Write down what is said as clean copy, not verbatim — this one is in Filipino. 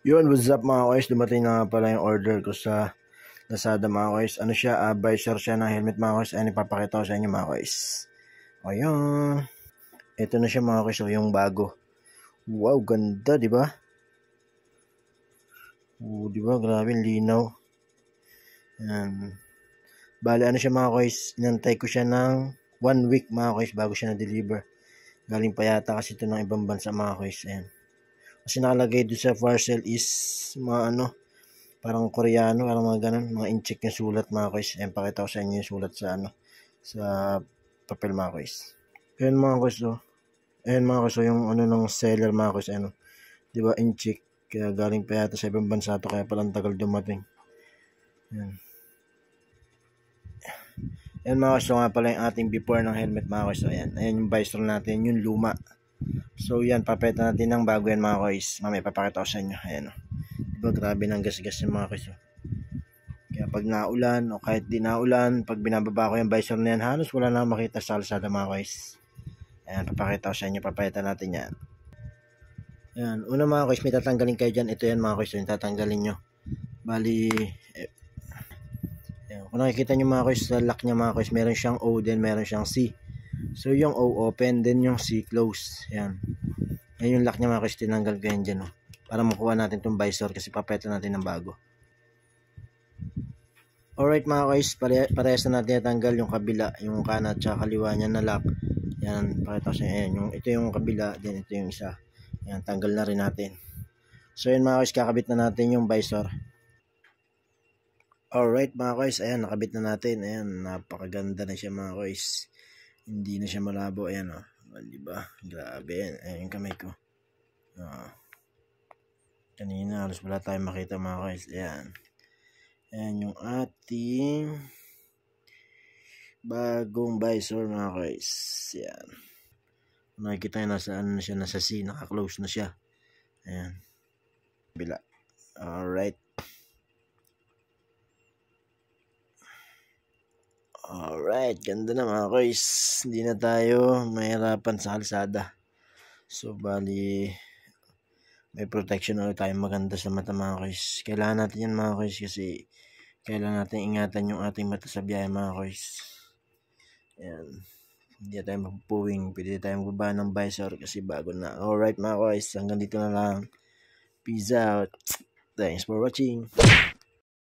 Yun, what's up mga koys? Dumating na nga pala yung order ko sa Lazada mga koys. Ano siya, visor siya ng helmet mga koys. Ayan, ipapakita ko sa inyo mga koys. Ayan. Ito na siya mga koys, yung bago. Wow, ganda, di ba? Di ba? Grabe, linaw. Ayan. Bale, ano siya mga koys? Inantay ko siya ng 1 week mga koys bago siya na-deliver. Galing pa yata kasi ito ng ibang bansa mga koys. Ayan. Kasi nakalagay doon sa parcel is mga parang Koreano, parang mga ganun, mga incheck yung sulat mga koys. Ayan, pakita ko sa inyo yung sulat sa sa papel mga koys. Ayan mga koys, ayan mga koys, yung ng seller mga koys, di ba incheck, kaya galing pa yata sa ibang bansa to, kaya palang tagal dumating. Ayan. Ayan mga koys, so nga pala yung ating before ng helmet mga koys. So, ayan yung visor natin, yung luma. So yan, papeta natin ng bago yan mga koys. Mamaya papakita ko sa inyo. Ayan diba, grabe ng gas-gas yung mga koys. Kaya pag naulan o kahit di naulan, pag binababa ko yung visor na yan, halos wala na makita sa kalsada mga koys. Ayan, papakita ko sa inyo, papeta natin yan. Ayan, una mga koys, may tatanggalin kayo dyan. Ito yan mga koys, yung tatanggalin nyo. Bali, ayan, kung nakikita nyo mga koys, sa lock nya mga koys, meron siyang O, then meron siyang C. So yung O open, then yung C close. Ayan. Yan yung lock niya mga koys, tinanggal ko yan dyan. Para makuha natin itong visor kasi papeta natin ng bago. Alright mga koys, parehas na natin natanggal yung kabila, yung kanan at kaliwa niya na lock. Yan, pakita ko sa inyo. Ito yung kabila, then ito yung isa. Yan, tanggal na rin natin. So yan mga koys, kakabit na natin yung visor. Alright mga koys, ayan, nakabit na natin. Ayan, napakaganda na siya mga koys. Hindi na siya malabo. Ayan diba? Grabe. Ayan yung kamay ko. Kanina halos wala tayong makita mga koys. Ayan. Ayan yung ating bagong visor mga koys. Ayan. Nakikita nyo nasa na siya, nasa C. Naka-close na siya. Ayan. Bila. Alright. Alright, ganda na mga koys. Hindi na tayo mahirapan sa kalsada. So, bali, may protection ulit tayo maganda sa mata mga koys. Kailangan natin yan mga koys kasi kailangan natin ingatan yung ating mata sa biyahe mga koys. Ayan. Hindi tayo mapupuwing. Pwede tayong baba ng visor kasi bago na. Alright mga koys, hanggang dito na lang. Peace out. Thanks for watching.